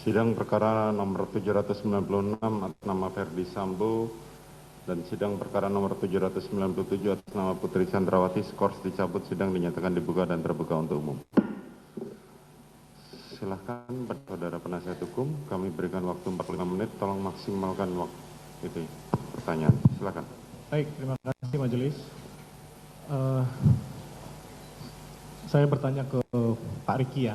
Sidang perkara nomor 796 atas nama Ferdi Sambo dan sidang perkara nomor 797 atas nama Putri Chandrawati skors dicabut, sidang dinyatakan dibuka dan terbuka untuk umum. Silahkan pada saudara penasihat hukum, kami berikan waktu 45 menit, tolong maksimalkan waktu itu pertanyaan. Silakan. Baik, terima kasih majelis. Saya bertanya ke Pak Riki ya.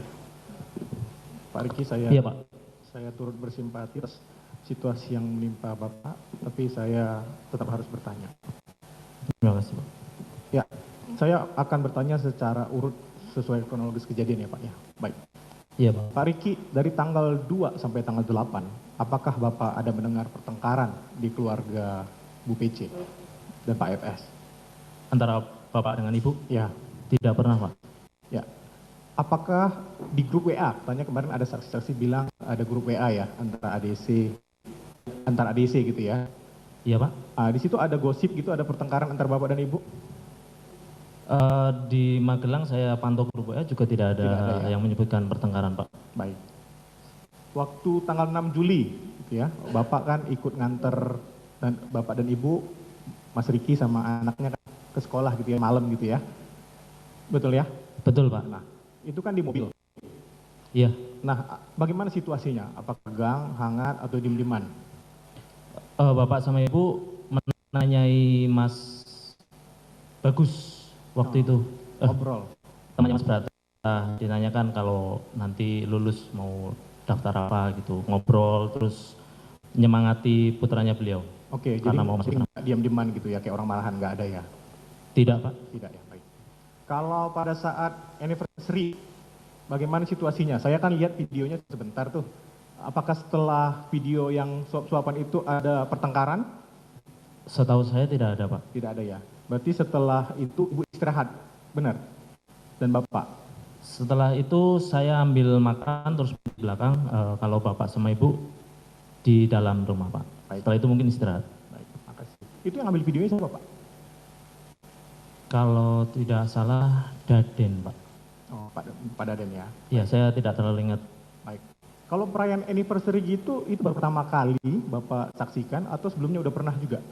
Pak Riki, Iya, Pak. Saya turut bersimpati atas situasi yang menimpa Bapak, tapi saya tetap harus bertanya. Terima kasih, Pak. Ya, saya akan bertanya secara urut sesuai kronologis kejadian ya Pak ya. Baik. Iya, Pak. Pak Riki, dari tanggal 2 sampai tanggal 8, apakah Bapak ada mendengar pertengkaran di keluarga Bu PC dan Pak FS? Antara Bapak dengan Ibu? Ya. Tidak pernah, Pak. Ya. Apakah di grup WA, tanya kemarin ada saksi-saksi bilang ada grup WA ya, antara ADC gitu ya. Iya, Pak. Di situ ada gosip gitu, ada pertengkaran antar Bapak dan Ibu? Di Magelang saya pantau grup WA juga tidak ada ya, yang menyebutkan pertengkaran, Pak. Baik. Waktu tanggal 6 Juli gitu ya, Bapak kan ikut nganter dan Bapak dan Ibu, Mas Riki sama anaknya ke sekolah gitu ya, malam gitu ya. Betul ya? Betul, Pak. Nah, itu kan di mobil. Iya. Nah, bagaimana situasinya? Apakah tegang, hangat, atau diem-dieman? Bapak sama Ibu menanyai Mas Bagus waktu itu. Ngobrol. Temannya Mas Brata. Dinanyakan kalau nanti lulus mau daftar apa gitu. Ngobrol, terus menyemangati putranya beliau. Oke, karena jadi mau masuk diam-dieman gitu ya, kayak orang malahan nggak ada ya? Tidak, Pak. Tidak ya, baik. Kalau pada saat anniversary, bagaimana situasinya? Saya kan lihat videonya sebentar tuh. Apakah setelah video yang suap-suapan itu ada pertengkaran? Setahu saya tidak ada, Pak. Tidak ada ya. Berarti setelah itu Ibu istirahat, benar? Dan Bapak? Setelah itu saya ambil makan terus di belakang, kalau Bapak sama Ibu di dalam rumah, Pak. Baik. Setelah itu mungkin istirahat. Baik, makasih. Itu yang ambil videonya siapa, Pak? Kalau tidak salah Daden, Pak. Oh, Pak Daden ya. Iya, saya tidak terlalu ingat. Baik. Kalau perayaan anniversary gitu, itu baru pertama kali Bapak saksikan atau sebelumnya udah pernah juga?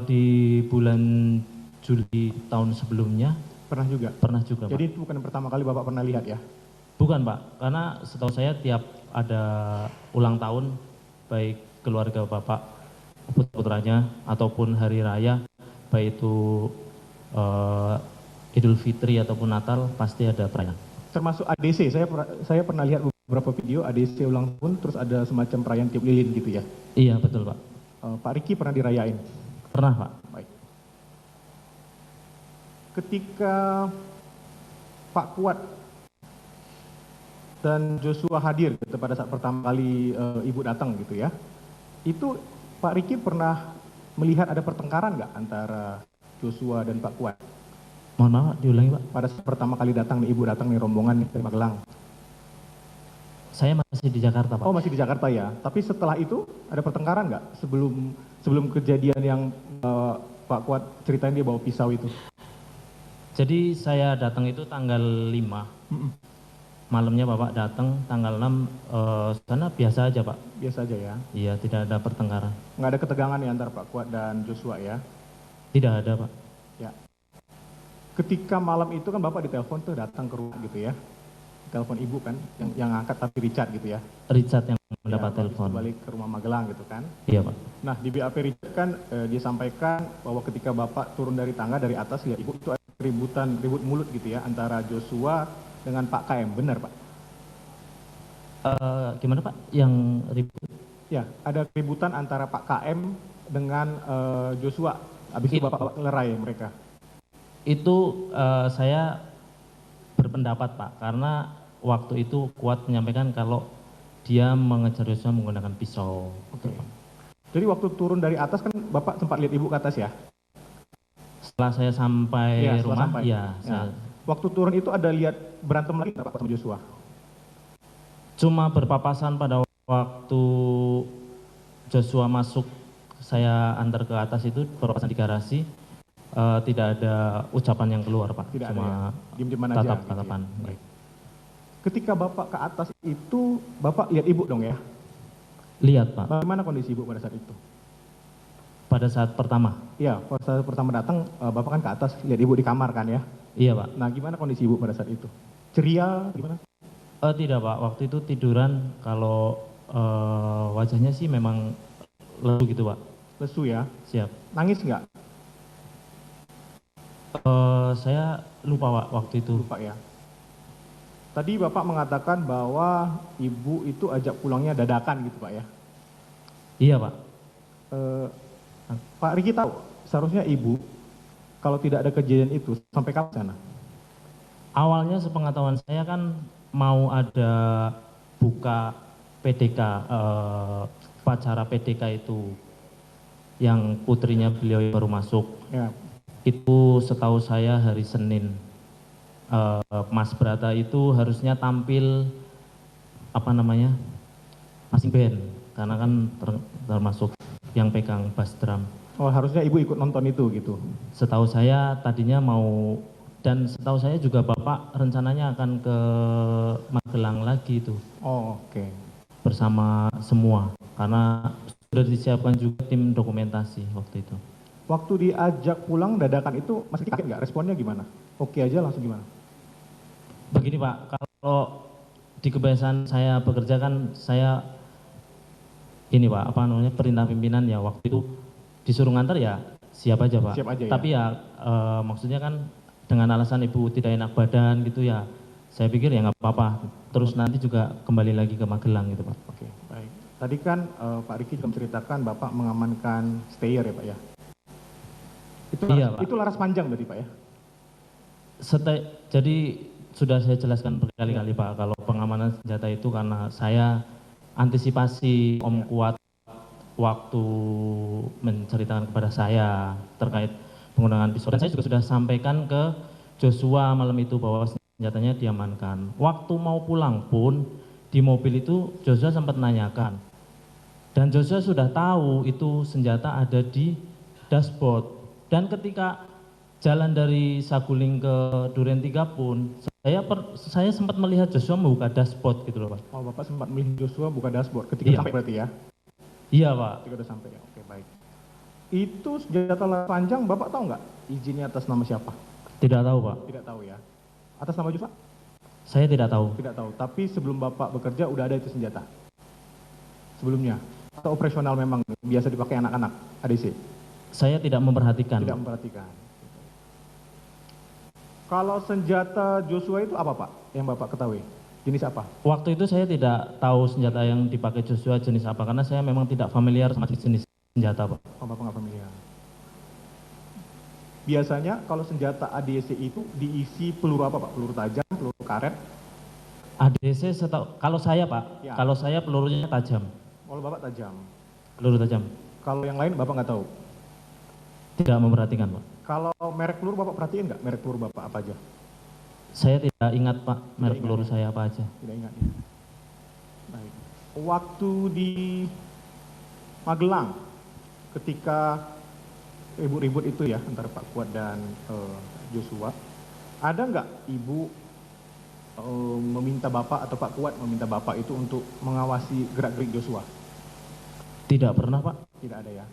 Di bulan Juli tahun sebelumnya. Pernah juga? Pernah juga, Pak. Jadi itu bukan pertama kali Bapak pernah lihat ya? Bukan, Pak. Karena setahu saya tiap ada ulang tahun, baik keluarga Bapak, putranya, ataupun hari raya, baik itu Idul Fitri ataupun Natal, pasti ada perayaan. Termasuk ADC, saya pernah lihat beberapa video ADC ulang tahun, terus ada semacam perayaan tiup lilin gitu ya? Iya, betul, Pak. Pak Riki pernah dirayain? Pernah, Pak. Baik. Ketika Pak Kuat dan Joshua hadir gitu, pada saat pertama kali Ibu datang gitu ya, itu Pak Riki pernah melihat ada pertengkaran nggak antara Joshua dan Pak Kuat? Mohon maaf, diulangi, Pak. Pada saat pertama kali datang nih, Ibu datang nih rombongan dari Magelang. Saya masih di Jakarta, Pak. Oh, masih di Jakarta ya. Tapi setelah itu ada pertengkaran nggak sebelum kejadian yang Pak Kuat ceritain dia bawa pisau itu? Jadi saya datang itu tanggal 5. Malamnya Bapak datang tanggal 6, sana biasa aja, Pak. Biasa aja ya? Iya, tidak ada pertengkaran. Nggak ada ketegangan ya antara Pak Kuat dan Joshua ya? Tidak ada, Pak. Ya. Ketika malam itu kan Bapak ditelepon tuh datang ke rumah gitu ya? Telepon Ibu kan, yang angkat tapi Richard gitu ya? Richard yang mendapat ya, telepon. Balik ke rumah Magelang gitu kan? Iya, Pak. Nah, di BAP Richard kan dia sampaikan bahwa ketika Bapak turun dari tangga dari atas lihat Ibu itu ada ribut mulut gitu ya antara Joshua dengan Pak KM, benar Pak? Gimana Pak yang ribut? Ya, ada keributan antara Pak KM dengan Joshua, habis itu Bapak lerai mereka. Itu saya berpendapat, Pak, karena waktu itu Kuat menyampaikan kalau dia mengejar Joshua menggunakan pisau. Oke. Jadi waktu turun dari atas kan Bapak sempat lihat Ibu ke atas ya? Setelah saya sampai ya, rumah, ya. Saya... Waktu turun itu ada lihat berantem lagi nggak Pak sama Joshua? Cuma berpapasan pada waktu Joshua masuk, saya antar ke atas itu, berpapasan di garasi, tidak ada ucapan yang keluar, Pak. Tidak cuma ada ya? Diem-dieman aja. tatap-tatapan. Gitu ya? Ketika Bapak ke atas itu, Bapak lihat Ibu dong ya? Lihat Pak, Bagaimana kondisi Ibu pada saat itu? pada saat pertama. Iya, pada saat pertama datang, Bapak kan ke atas, lihat Ibu di kamar kan ya? Iya Pak. Nah, gimana kondisi Ibu pada saat itu? Ceria, gimana? Tidak Pak, waktu itu tiduran, kalau wajahnya sih memang lesu gitu Pak. Lesu ya? Siap. Nangis nggak? Saya lupa Pak waktu itu. Lupa ya. Tadi Bapak mengatakan bahwa Ibu itu ajak pulangnya dadakan gitu Pak ya? Iya Pak. Pak Riki tahu, seharusnya Ibu, kalau tidak ada kejadian itu, sampai kapan sana? Awalnya sepengetahuan saya kan mau ada buka PDK, upacara PDK itu, yang putrinya beliau baru masuk. Ya, Itu setahu saya hari Senin. Mas Brata itu harusnya tampil marching band, karena kan termasuk yang pegang bass drum. oh harusnya Ibu ikut nonton itu gitu? Setahu saya tadinya mau, dan setahu saya juga Bapak rencananya akan ke Magelang lagi itu Oh oke. bersama semua, karena sudah disiapkan juga tim dokumentasi waktu itu. Waktu diajak pulang dadakan itu, Mas Riki kaget nggak? Responnya gimana? Oke aja langsung gimana? Begini Pak, kalau di kebiasaan saya bekerja kan saya ini Pak, perintah pimpinan ya, waktu itu disuruh nganter ya siap aja Pak. Siap aja ya? Tapi ya maksudnya kan dengan alasan Ibu tidak enak badan gitu ya, saya pikir ya nggak apa-apa. Terus nanti juga kembali lagi ke Magelang gitu Pak. Oke, baik. Tadi kan Pak Riki juga menceritakan Bapak mengamankan stayer ya Pak ya? Iya, Pak. Itu laras panjang berarti Pak ya? Jadi sudah saya jelaskan berkali-kali Pak, kalau pengamanan senjata itu karena saya antisipasi Om Kuat waktu menceritakan kepada saya terkait penggunaan pisau. Dan saya juga sudah sampaikan ke Joshua malam itu bahwa senjatanya diamankan. Waktu mau pulang pun di mobil itu Joshua sempat menanyakan. Dan Joshua sudah tahu itu senjata ada di dashboard. Dan ketika jalan dari Saguling ke Duren 3 pun saya sempat melihat Joshua membuka dashboard gitu loh Pak. Oh Bapak sempat melihat Joshua buka dashboard ketika Iya. sampai berarti ya? Iya Pak. Ketika udah sampai ya, oke baik. Itu senjata laras panjang Bapak tahu nggak izinnya atas nama siapa? Tidak tahu Pak. Tidak tahu ya. Atas nama Joshua? Saya tidak tahu. Tidak tahu. Tapi sebelum Bapak bekerja udah ada itu senjata? Sebelumnya? Atau operasional memang biasa dipakai anak-anak ADC? Saya tidak memperhatikan. Tidak memperhatikan. Kalau senjata Joshua itu apa Pak yang Bapak ketahui? Jenis apa? Waktu itu saya tidak tahu senjata yang dipakai Joshua jenis apa, karena saya memang tidak familiar sama jenis senjata Pak. Oh Bapak nggak familiar. Biasanya kalau senjata ADC itu diisi peluru apa Pak? Peluru tajam, peluru karet? ADC kalau saya Pak, Ya. kalau saya pelurunya tajam, Kalau Bapak tajam. peluru tajam. Kalau yang lain Bapak nggak tahu? Tidak memperhatikan Pak. Kalau merek peluru Bapak perhatiin nggak? Merek peluru Bapak apa aja? Saya tidak ingat Pak merek ingat, peluru ya? saya apa aja. Tidak ingat ya. Baik. Waktu di Magelang, ketika ribut-ribut itu ya antara Pak Kuat dan Joshua, ada nggak Ibu meminta Bapak atau Pak Kuat meminta Bapak itu untuk mengawasi gerak-gerik Joshua? Tidak pernah Pak. Tidak ada ya.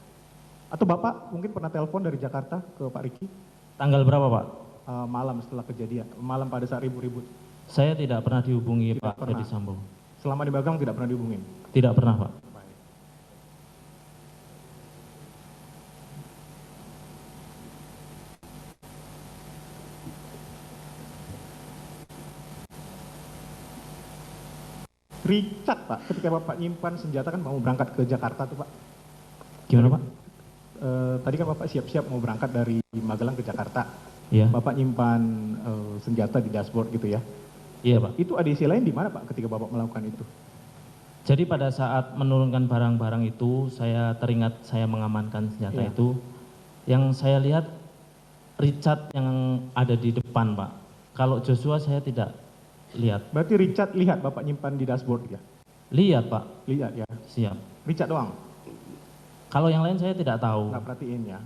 Atau Bapak mungkin pernah telepon dari Jakarta ke Pak Riki Tanggal berapa Pak? malam setelah kejadian, malam pada saat ribut-ribut? Saya tidak pernah dihubungi Tidak Pak pernah. Ferdi Sambo. Selama di Magelang tidak pernah dihubungin? Tidak pernah Pak. Baik. Richard Pak, ketika Bapak nyimpan senjata kan mau berangkat ke Jakarta tuh Pak. Gimana Pak? Tadi kan Bapak siap-siap mau berangkat dari Magelang ke Jakarta. Iya. Bapak nyimpan senjata di dashboard gitu ya. Iya Pak. Itu ADC lain di mana Pak ketika Bapak melakukan itu? Jadi pada saat menurunkan barang-barang itu, saya teringat saya mengamankan senjata Iya. itu. Yang saya lihat Richard yang ada di depan Pak. Kalau Joshua saya tidak lihat. Berarti Richard lihat Bapak nyimpan di dashboard ya? Lihat Pak. Lihat ya. Siap. Richard doang, Kalau yang lain saya tidak tahu. nggak perhatiin ya.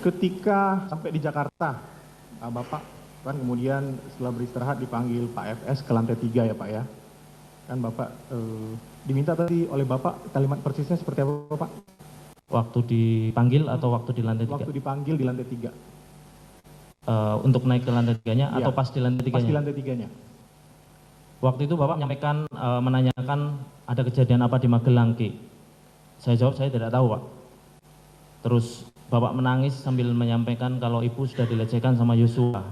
Ketika sampai di Jakarta, Bapak kan kemudian setelah beristirahat dipanggil Pak FS ke lantai 3 ya Pak ya. Kan Bapak diminta tadi oleh Bapak kalimat persisnya seperti apa Pak? Waktu dipanggil atau waktu di lantai 3? Waktu dipanggil di lantai 3. Untuk naik ke lantai 3-nya Iya. atau pas di lantai 3-nya? Pas di lantai 3-nya. Waktu itu Bapak menyampaikan, menanyakan ada kejadian apa di Magelang, Ki? Saya jawab, saya tidak tahu, Pak. Terus Bapak menangis sambil menyampaikan kalau ibu sudah dilecehkan sama Yosua.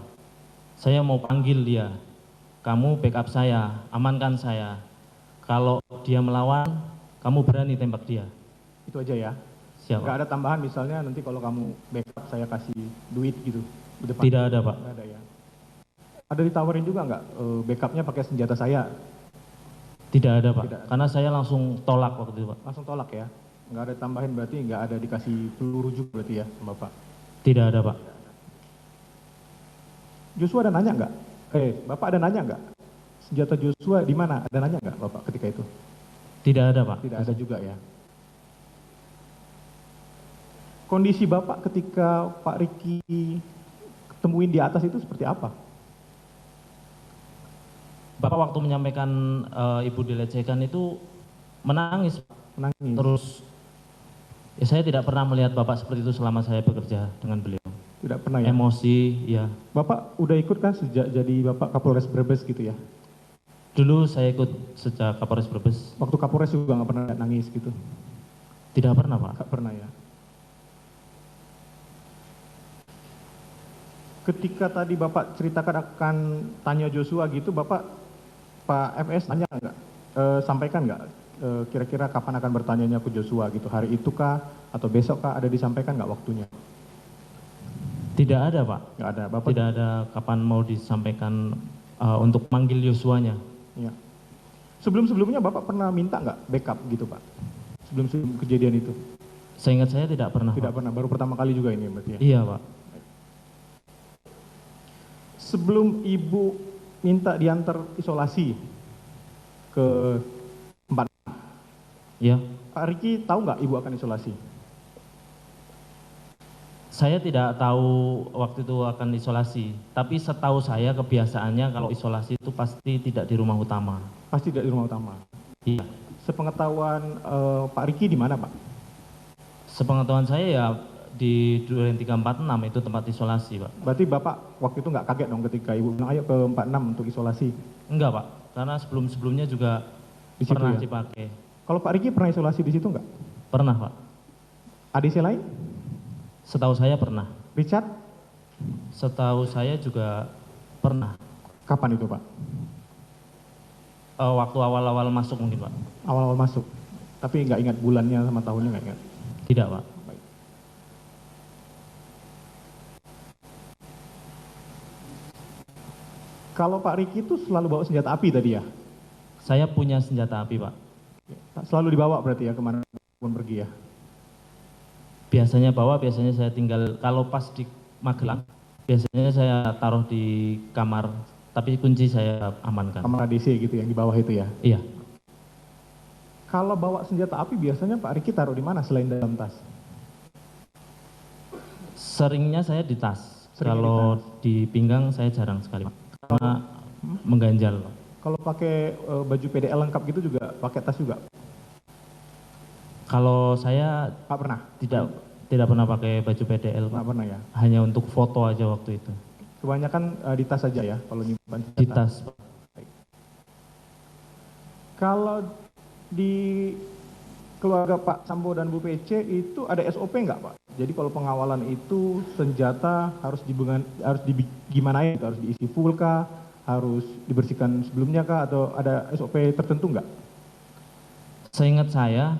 Saya mau panggil dia. Kamu backup saya, amankan saya. Kalau dia melawan, kamu berani tembak dia. Itu aja ya. Siap, Nggak Pak? ada tambahan misalnya nanti kalau kamu backup saya kasih duit gitu di depan. Tidak ada, Pak. Nggak ada ya. Ada ditawarin juga nggak backupnya pakai senjata saya? Tidak ada, Pak. Tidak ada. Karena saya langsung tolak waktu itu, Pak. Langsung tolak ya? Nggak ada tambahin berarti nggak ada dikasih peluru juga berarti ya sama Bapak? Tidak ada, Pak. Joshua ada nanya nggak? Bapak ada nanya nggak? Senjata Joshua di mana? Ada nanya nggak Bapak ketika itu? Tidak ada, Pak. Tidak ada juga ya. Kondisi Bapak ketika Pak Riki ketemuin di atas itu seperti apa? Bapak waktu menyampaikan ibu dilecehkan itu menangis. Menangis. Terus ya saya tidak pernah melihat Bapak seperti itu selama saya bekerja dengan beliau. Tidak pernah ya? Emosi, ya. Bapak udah ikut kan sejak jadi Bapak Kapolres Brebes gitu ya? Dulu saya ikut sejak Kapolres Brebes. Waktu Kapolres juga nggak pernah nangis gitu? Tidak pernah, Pak. Nggak pernah ya? Ketika tadi Bapak ceritakan akan tanya Joshua gitu, Pak FS tanya nggak? Sampaikan nggak? Kira-kira kapan akan bertanyanya ke Joshua gitu? Hari itu kah? Atau besok kah? Ada disampaikan nggak waktunya? Tidak ada, Pak. Nggak ada. Bapak Tidak ada kapan mau disampaikan untuk manggil Yosua-nya. ya. Sebelum-sebelumnya Bapak pernah minta nggak backup gitu Pak? Sebelum kejadian itu? Seingat saya tidak pernah, Tidak Pak. pernah. Baru pertama kali juga ini berarti ya? Iya, Pak. Sebelum Ibu minta diantar isolasi ke tempat, Ya. Pak Riki tahu nggak Ibu akan isolasi? Saya tidak tahu waktu itu akan isolasi, tapi setahu saya kebiasaannya kalau isolasi itu pasti tidak di rumah utama. Pasti tidak di rumah utama. Iya. Sepengetahuan Pak Riki di mana Pak? Sepengetahuan saya ya di Duren 346 itu tempat isolasi, Pak. Berarti Bapak waktu itu nggak kaget dong ketika Ibu bilang ayo ke 46 untuk isolasi? Enggak, Pak. Karena sebelum-sebelumnya juga Di situ pernah ya? dipakai. Kalau Pak Riki pernah isolasi di situ nggak? Pernah, Pak. ADC lain? Setahu saya pernah. Richard? Setahu saya juga pernah. Kapan itu Pak? Waktu awal-awal masuk mungkin, Pak. Awal-awal masuk. Tapi nggak ingat bulannya sama tahunnya nggak ingat? Tidak, Pak. Baik. Kalau Pak Riki itu selalu bawa senjata api tadi ya? Saya punya senjata api, Pak. Selalu dibawa berarti ya kemana pun pergi ya? Biasanya bawa, biasanya saya tinggal, kalau pas di Magelang, biasanya saya taruh di kamar, tapi kunci saya amankan. Kamar ADC gitu yang di bawah itu ya? Iya. Kalau bawa senjata api biasanya Pak Riki taruh di mana selain dalam tas? Seringnya saya di tas. Seringnya Kalau di pinggang saya jarang sekali, Pak. Karena mengganjal, Pak. Kalau pakai baju PDL lengkap gitu juga pakai tas juga? Kalau saya Pak pernah? tidak pernah pakai baju PDL, Pak. Nggak pernah ya? Hanya untuk foto aja waktu itu. Kebanyakan di tas saja ya kalau nyimpan senjata? Di tas, Pak. Kalau di keluarga Pak Sambo dan Bu PC itu ada SOP nggak Pak? Jadi kalau pengawalan itu senjata harus gimana ya? Harus diisi full kah? Harus dibersihkan sebelumnya kah? Atau ada SOP tertentu nggak? Seingat saya,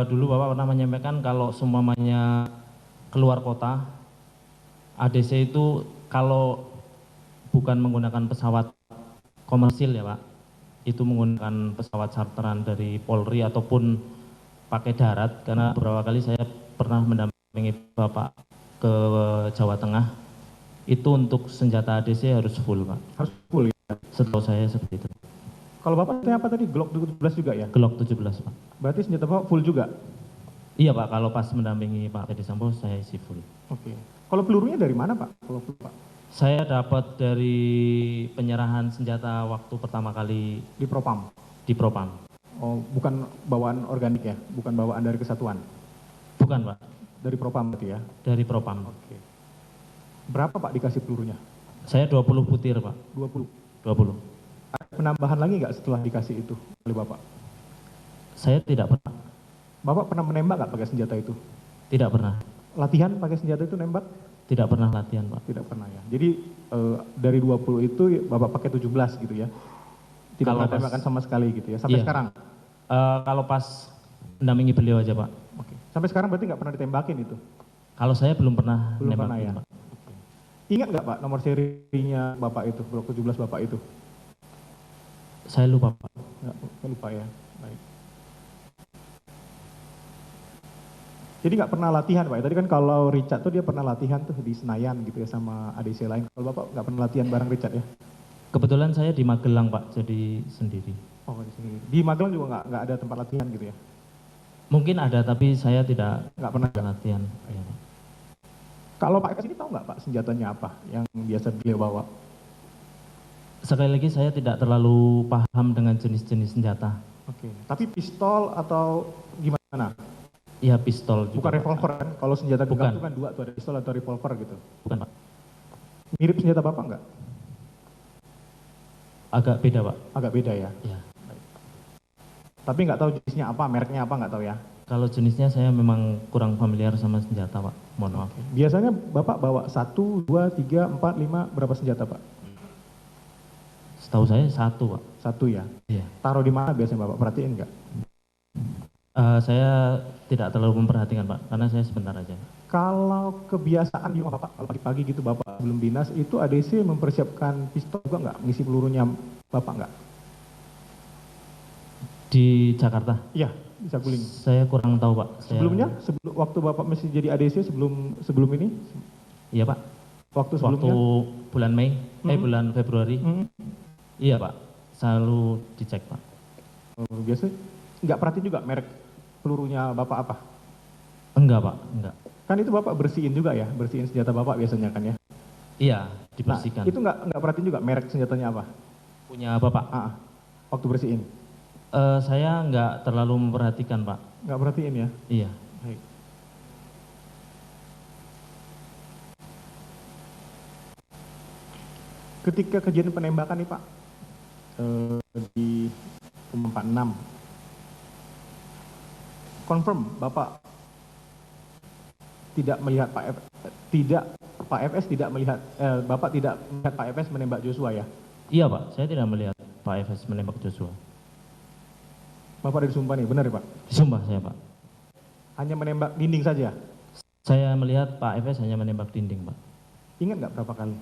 dulu Bapak pernah menyampaikan kalau semuanya keluar kota, ADC itu kalau bukan menggunakan pesawat komersil ya Pak, itu menggunakan pesawat charteran dari Polri ataupun pakai darat, karena beberapa kali saya pernah mendampingi Bapak ke Jawa Tengah, itu untuk senjata ADC harus full Pak. Harus full ya? Setahu saya seperti itu. Kalau Bapak tanya apa tadi? Glock 17 juga ya? Glock 17 Pak. Berarti senjata Bapak full juga? Iya Pak, kalau pas mendampingi Pak Ferdi Sambo saya isi full. Oke. Kalau pelurunya dari mana Pak? Kalau peluru, Pak? Saya dapat dari penyerahan senjata waktu pertama kali Di Propam? di Propam. Oh, bukan bawaan organik ya? Bukan bawaan dari kesatuan? Bukan Pak, Dari Propam berarti ya? dari Propam. Oke. Berapa Pak dikasih pelurunya? Saya 20 butir Pak, 20. 20. Ada penambahan lagi nggak setelah dikasih itu oleh Bapak? Saya tidak pernah, Bapak pernah menembak nggak pakai senjata itu? tidak pernah, Latihan pakai senjata itu nembak? tidak pernah latihan Pak. Tidak pernah ya. Jadi dari 20 itu Bapak pakai 17 gitu ya? Tidak Kalau pernah pas- tembakan sama sekali gitu ya? Sampai Iya. sekarang? Kalau pas mendampingi beliau aja Pak. Oke. Sampai sekarang berarti nggak pernah ditembakin itu? Kalau saya belum pernah Belum nembakin, pernah ya? Pak. Ingat nggak Pak nomor serinya Bapak itu, blok 17 Bapak itu? Saya lupa Pak. Nggak lupa ya. Baik. Jadi nggak pernah latihan Pak. Tadi kan kalau Richard tuh dia pernah latihan tuh di Senayan gitu ya sama ADC lain. Kalau Bapak nggak pernah latihan bareng Richard ya? Kebetulan saya di Magelang Pak, jadi sendiri. Oh di sini. Di Magelang juga nggak ada tempat latihan gitu ya? Mungkin ada tapi saya tidak Nggak pernah. latihan. Iya, Pak. Kalau Pak FS ini tahu nggak Pak senjatanya apa yang biasa beliau bawa? Sekali lagi saya tidak terlalu paham dengan jenis-jenis senjata. Oke. Tapi pistol atau gimana? Iya pistol juga. Bukan Pak. revolver kan? Kalau senjata genggam Bukan. itu kan dua tuh, ada pistol atau revolver gitu. Bukan Pak. Mirip senjata Bapak nggak? Agak beda Pak. Agak beda ya. Iya. Tapi nggak tahu jenisnya apa, mereknya apa nggak tahu ya. Kalau jenisnya saya memang kurang familiar sama senjata Pak. Mohon maaf. Biasanya Bapak bawa 1, 2, 3, 4, 5, berapa senjata Pak? Setahu saya satu Pak. 1 ya. Iya. Taruh di mana biasanya Bapak? Perhatiin nggak? Saya tidak terlalu memperhatikan Pak, karena saya sebentar aja. Kalau kebiasaan di rumah Bapak, kalau pagi-pagi gitu Bapak belum dinas, itu ADC mempersiapkan pistol juga nggak? Ngisi pelurunya Bapak nggak? Di Jakarta, Iya, di Saguling. saya kurang tahu Pak. Sebelumnya, waktu Bapak masih jadi ADC sebelum ini? Iya Pak. Waktu Waktu sebelumnya? bulan Mei, Mhm. bulan Februari. Hmm. Iya Pak, selalu dicek Pak. Biasanya nggak perhatiin juga merek pelurunya Bapak apa? Enggak Pak, enggak. Kan itu Bapak bersihin juga ya, bersihin senjata Bapak biasanya kan ya? Iya, Nah, dibersihkan. itu nggak perhatiin juga merek senjatanya apa? Punya Bapak. Waktu bersihin? Saya enggak terlalu memperhatikan Pak. Nggak perhatiin ya? Iya. Baik. Ketika kejadian penembakan nih Pak, di 46, confirm Bapak tidak melihat Pak FS tidak melihat, Bapak tidak melihat Pak FS menembak Joshua ya? Iya Pak, saya tidak melihat Pak FS menembak Joshua. Bapak ada disumpah nih, benar ya Pak? Disumpah saya Pak. Hanya menembak dinding saja? Saya melihat Pak FS hanya menembak dinding Pak. Ingat nggak berapa kali?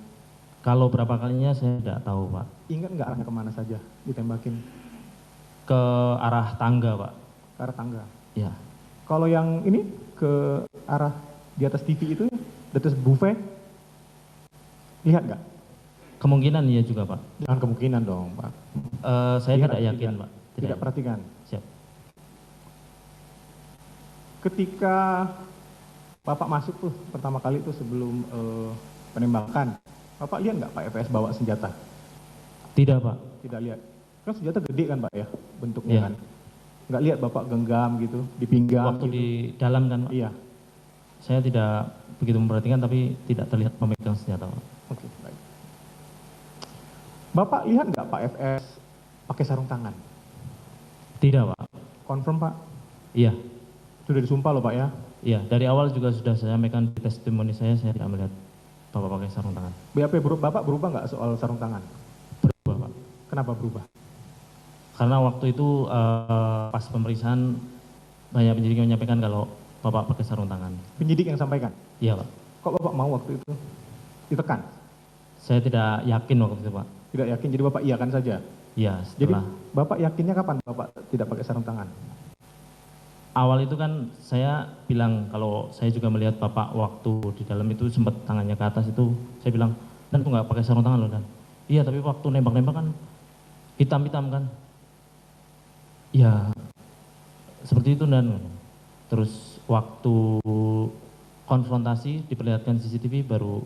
Kalau berapa kalinya saya tidak tahu Pak. Ingat nggak arahnya kemana saja ditembakin? Ke arah tangga Pak. Ke arah tangga? Iya. Kalau yang ini ke arah di atas TV itu, di atas buffet, lihat nggak? Kemungkinan iya juga Pak. Jangan kemungkinan dong Pak. Saya Lihat, tidak yakin Pak. Tidak perhatikan. Siap. Ketika Bapak masuk tuh pertama kali tuh sebelum penembakan, Bapak lihat nggak Pak FS bawa senjata? Tidak Pak. Tidak lihat. Kan senjata gede kan Pak ya bentuknya Iya. kan? Nggak lihat Bapak genggam gitu, di pinggang Waktu gitu? di dalam kan Pak. Iya. Saya tidak begitu memperhatikan tapi tidak terlihat memegang senjata Pak. Oke, baik. Bapak lihat nggak Pak FS pakai sarung tangan? Tidak Pak. Confirm Pak? Iya. Sudah disumpah loh Pak ya? Iya, dari awal juga sudah saya sampaikan di testimoni saya tidak melihat Bapak pakai sarung tangan. BAP Bapak berubah nggak soal sarung tangan? Berubah Pak. Kenapa berubah? Karena waktu itu pas pemeriksaan banyak penyidik yang menyampaikan kalau Bapak pakai sarung tangan. Penyidik yang sampaikan? Iya Pak. Kok Bapak mau waktu itu ditekan? Saya tidak yakin waktu itu Pak. Tidak yakin, jadi Bapak iyakan saja? Iya, Jadi setelah Bapak yakinnya kapan Bapak tidak pakai sarung tangan? awal itu kan saya bilang kalau saya juga melihat Bapak waktu di dalam itu sempat tangannya ke atas itu, saya bilang, Dan tuh nggak pakai sarung tangan loh Dan. Iya, tapi waktu nembak-nembak kan hitam-hitam kan. Ya, seperti itu Dan. Terus waktu konfrontasi diperlihatkan CCTV baru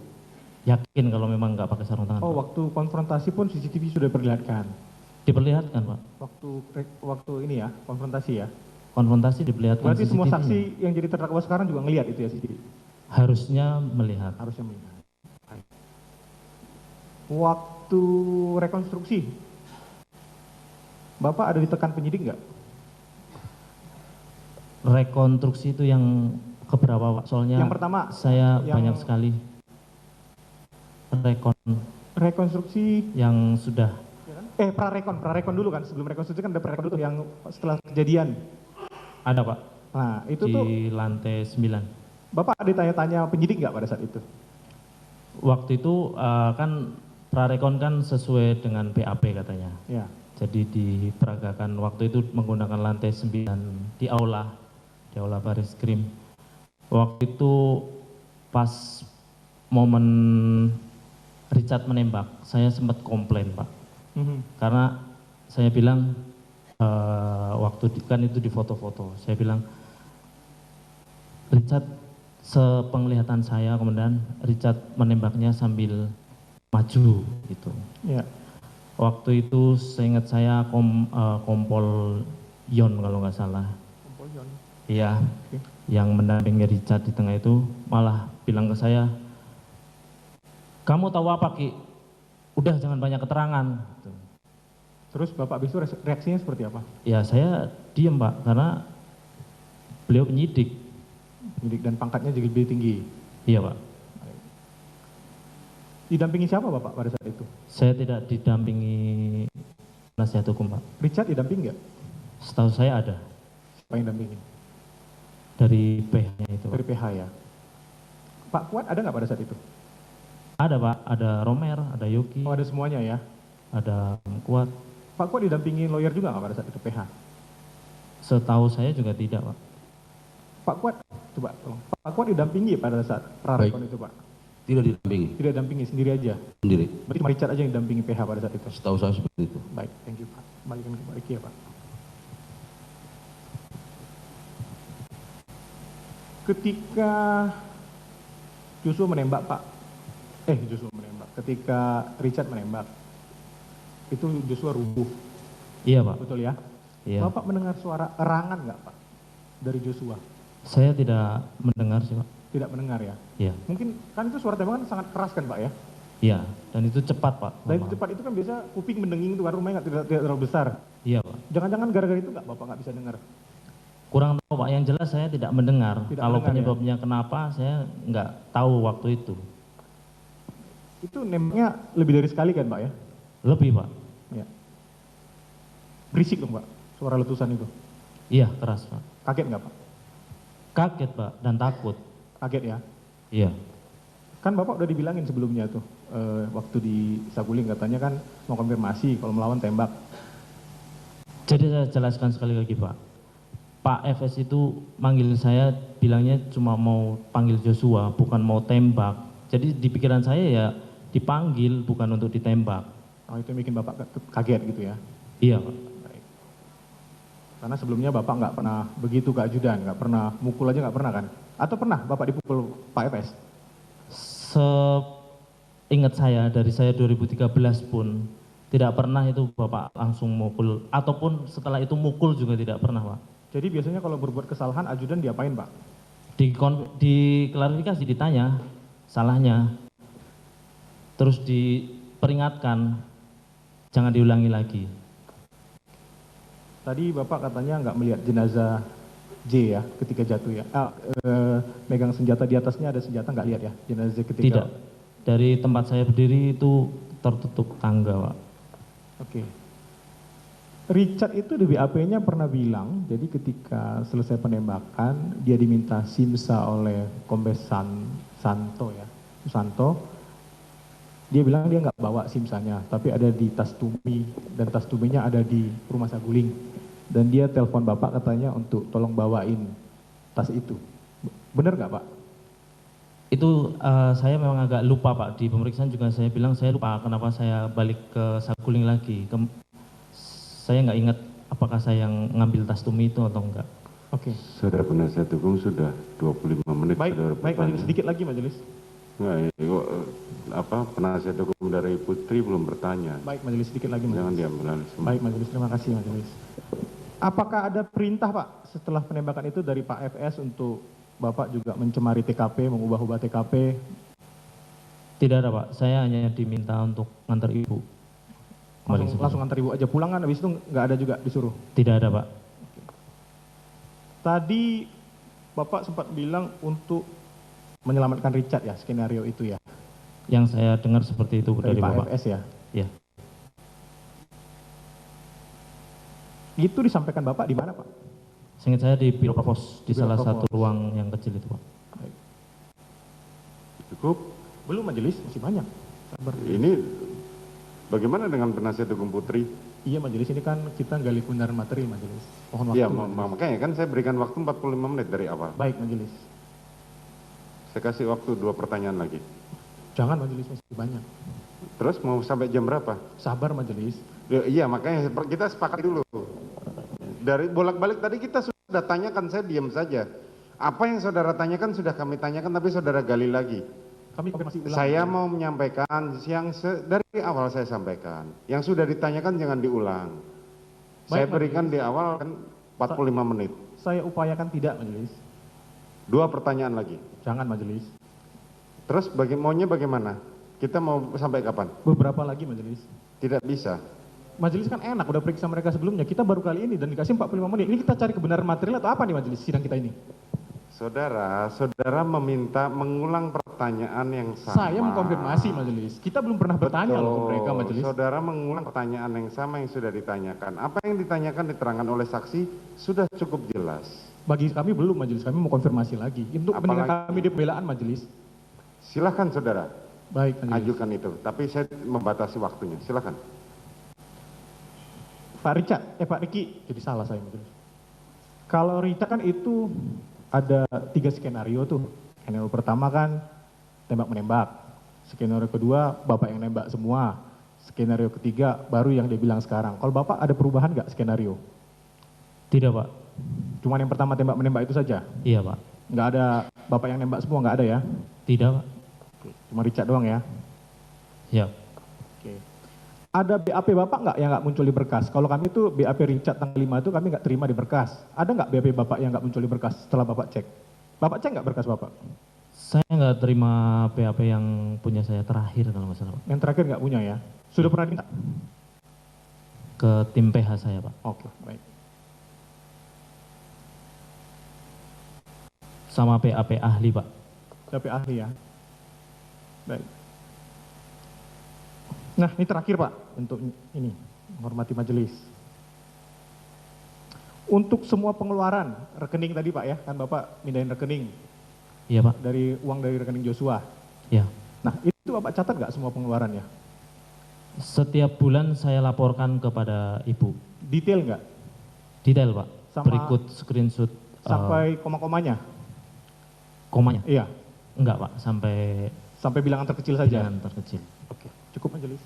yakin kalau memang nggak pakai sarung tangan. Oh, Pak. waktu konfrontasi pun CCTV sudah diperlihatkan. Diperlihatkan, Pak. Waktu ini ya, konfrontasi ya. Konfrontasi diperlihatkan Berarti CCTV. semua saksi yang jadi terdakwa sekarang juga ngelihat itu ya CCTV. Harusnya melihat. Harusnya melihat. Waktu rekonstruksi, Bapak ada ditekan penyidik nggak? Rekonstruksi itu yang keberapa, Pak? Soalnya Yang pertama, saya yang- banyak sekali rekonstruksi yang sudah prarekon dulu kan, sebelum rekonstruksi kan ada prarekon dulu yang setelah kejadian. ada, Pak, Nah, itu di tuh lantai 9. Bapak ditanya-tanya penyidik nggak pada saat itu? Waktu itu kan prarekon kan sesuai dengan PAP katanya. Ya. Jadi diperagakan waktu itu menggunakan lantai 9 di aula Baris Krim. Waktu itu pas momen Richard menembak, saya sempat komplain, Pak. Karena saya bilang kan itu di foto-foto, saya bilang Richard, sepenglihatan saya komandan, Richard menembaknya sambil maju gitu. Ya. Waktu itu seingat saya Kompol Yon kalau nggak salah. Kompol Yon. Iya, Oke. yang mendampingi Richard di tengah itu malah bilang ke saya, kamu tahu apa Ki? Udah jangan banyak keterangan. Gitu. Terus Bapak habis itu reaksinya seperti apa? Ya saya diem Pak, karena beliau penyidik. Penyidik dan pangkatnya jadi lebih tinggi. Iya Pak. Didampingi siapa Bapak pada saat itu? Saya tidak didampingi nasihat hukum Pak. Richard didampingi nggak? Setahu saya ada Siapa yang dampingi? dari PH-nya itu Pak. Dari PH ya. Pak Kuat ada nggak pada saat itu? Ada Pak, ada Romer, ada Yogi, Oh, ada semuanya ya. ada Kuat. Pak Kuat didampingi lawyer juga nggak pada saat itu PH? Setahu saya juga tidak Pak. Pak Kuat, coba tolong. Pak Kuat didampingi pada saat prarekon itu Pak? Tidak didampingi, Tidak dampingi, sendiri aja. sendiri. Berarti cuma Richard aja yang dampingi PH pada saat itu. Setahu saya seperti itu. Baik, thank you Pak. Kembalikan ke Pak Riki ya Pak. Ketika Joshua menembak Pak, ketika Richard menembak, itu Joshua rubuh, Iya Pak. betul ya? Iya. Bapak mendengar suara erangan nggak Pak dari Joshua? Saya tidak mendengar sih Pak. Tidak mendengar ya? Iya. Mungkin kan itu suara tembakan sangat keras kan Pak ya? Iya. Dan itu cepat Pak. Dan memang. cepat itu kan biasa kuping mendenging itu kan rumahnya tidak terlalu besar. Iya Pak. Jangan-jangan gara-gara itu nggak Bapak nggak bisa dengar? Kurang tahu Pak. Yang jelas saya tidak mendengar. Tidak Kalau mendengar, penyebabnya kenapa saya nggak tahu waktu itu. Itu nembaknya lebih dari sekali kan Pak ya? Lebih Pak. Ya. Berisik dong Pak, suara letusan itu. Iya keras Pak. Kaget nggak Pak? Kaget Pak dan takut. Kaget ya? Iya. Kan Bapak udah dibilangin sebelumnya tuh, waktu di Saguling katanya kan mau konfirmasi kalau melawan tembak. Jadi saya jelaskan sekali lagi Pak. Pak FS itu manggil saya bilangnya cuma mau panggil Joshua, bukan mau tembak. Jadi di pikiran saya ya dipanggil bukan untuk ditembak. Oh itu yang bikin Bapak kaget gitu ya? Iya Pak. Baik. Karena sebelumnya Bapak nggak pernah begitu ke ajudan, nggak pernah mukul aja nggak pernah kan? Atau pernah Bapak dipukul Pak FS? Seingat saya dari saya 2013 pun tidak pernah itu Bapak langsung mukul ataupun setelah itu mukul juga tidak pernah Pak. Jadi biasanya kalau berbuat kesalahan ajudan diapain Pak? Di klarifikasi ditanya salahnya, terus diperingatkan jangan diulangi lagi. Tadi Bapak katanya nggak melihat jenazah J ya ketika jatuh ya? Megang senjata di atasnya ada senjata nggak lihat ya jenazah ketika? Tidak. Dari tempat saya berdiri itu tertutup tangga Pak. Oke. Richard itu di BAP-nya pernah bilang, jadi ketika selesai penembakan, dia diminta simsa oleh Kombes Santo ya, Susanto. Dia bilang dia nggak bawa simsanya, tapi ada di tas tumi, dan tas tuminya ada di rumah Saguling. Dan dia telepon Bapak katanya untuk tolong bawain tas itu. Benar nggak Pak? Itu saya memang agak lupa Pak, di pemeriksaan juga saya bilang saya lupa kenapa saya balik ke Saguling lagi. Saya nggak ingat apakah saya yang ngambil tas tumi itu atau enggak. Oke. Saudara penasihat hukum sudah 25 menit. Baik, saudara baik bertanya. majelis, sedikit lagi majelis. Enggak, kok, penasihat hukum dari Putri belum bertanya. Baik majelis, sedikit lagi Jangan majelis. diambil alih semua. Baik majelis, terima kasih majelis. Apakah ada perintah Pak setelah penembakan itu dari Pak FS untuk Bapak juga mencemari TKP, mengubah-ubah TKP? Tidak ada Pak, saya hanya diminta untuk ngantar ibu. Kembali sebentar. Langsung antar ibu aja pulang kan, habis itu nggak ada juga disuruh? Tidak ada Pak. Tadi Bapak sempat bilang untuk menyelamatkan Richard ya, skenario itu ya, Yang saya dengar seperti itu dari dari Pak Bapak. FS ya. Ya. Itu disampaikan Bapak di mana Pak? Seingat saya di Biro Provos, di Biro salah Provos. satu ruang yang kecil itu Pak. Baik. Cukup. Belum majelis, masih banyak. Sabar. Ini bagaimana dengan penasihat hukum Putri? Iya majelis, ini kan kita gali kebenaran materi majelis. Mohon waktu. Iya, majelis. makanya kan saya berikan waktu 45 menit dari awal. Baik majelis. Saya kasih waktu 2 pertanyaan lagi. Jangan majelis, masih banyak. Terus mau sampai jam berapa? Sabar majelis. Ya, iya, makanya kita sepakat dulu. Dari bolak-balik tadi kita sudah tanyakan, saya diam saja. Apa yang saudara tanyakan sudah kami tanyakan, tapi saudara gali lagi. Kami konfirmasi ulang. Saya mau menyampaikan yang dari awal saya sampaikan. Yang sudah ditanyakan jangan diulang. Saya Baik, berikan di awal kan 45 menit. Saya upayakan tidak majelis. 2 pertanyaan lagi. Jangan majelis. Terus maunya bagaimana? Kita mau sampai kapan? Beberapa lagi majelis. Tidak bisa. Majelis kan enak, udah periksa mereka sebelumnya. Kita baru kali ini dan dikasih 45 menit. Ini kita cari kebenaran material atau apa nih majelis sidang kita ini? Saudara meminta mengulang pertanyaan yang sama. Saya mengkonfirmasi majelis. Kita belum pernah bertanya loh ke mereka majelis. Saudara mengulang pertanyaan yang sama yang sudah ditanyakan. Apa yang ditanyakan diterangkan oleh saksi sudah cukup jelas. Bagi kami belum majelis, kami mau konfirmasi lagi. Untuk kepentingan Apalagi- kami di pembelaan majelis. Silahkan saudara, Baik majelis. ajukan itu. Tapi saya membatasi waktunya. Silahkan. Pak Richard, Pak Riki, jadi salah saya majelis. Kalau Richard kan itu ada 3 skenario tuh. Skenario pertama kan tembak-menembak. Skenario kedua Bapak yang nembak semua. Skenario ketiga baru yang dia bilang sekarang. Kalau Bapak ada perubahan nggak skenario? Tidak Pak. Cuman yang pertama tembak-menembak itu saja? Iya Pak. Nggak ada Bapak yang nembak semua, nggak ada ya? Tidak Pak. Cuma Richard doang ya? Siap. Oke. Ada BAP Bapak nggak yang nggak muncul di berkas? Kalau kami itu BAP Richard tanggal 5 itu kami nggak terima di berkas. Ada nggak BAP Bapak yang nggak muncul di berkas setelah Bapak cek? Bapak cek nggak berkas Bapak? Saya nggak terima PAP yang punya saya terakhir kalau nggak salah Pak. Yang terakhir nggak punya ya? Sudah pernah minta? Ke tim PH saya Pak. Oke, baik. Sama PAP ahli Pak. BAP ahli ya? Baik. Nah, ini terakhir Pak, untuk ini, menghormati majelis. Untuk semua pengeluaran rekening tadi Pak ya, kan Bapak mindahin rekening Iya Pak. dari uang dari rekening Joshua. Ya. Nah, itu Bapak catat nggak semua pengeluarannya? Setiap bulan saya laporkan kepada Ibu. Detail nggak? Detail Pak. Sama- Berikut screenshot Sampai koma-komanya? komanya. Iya, Enggak Pak, sampai sampai bilangan terkecil saja. bilangan terkecil. Oke, cukup majelis.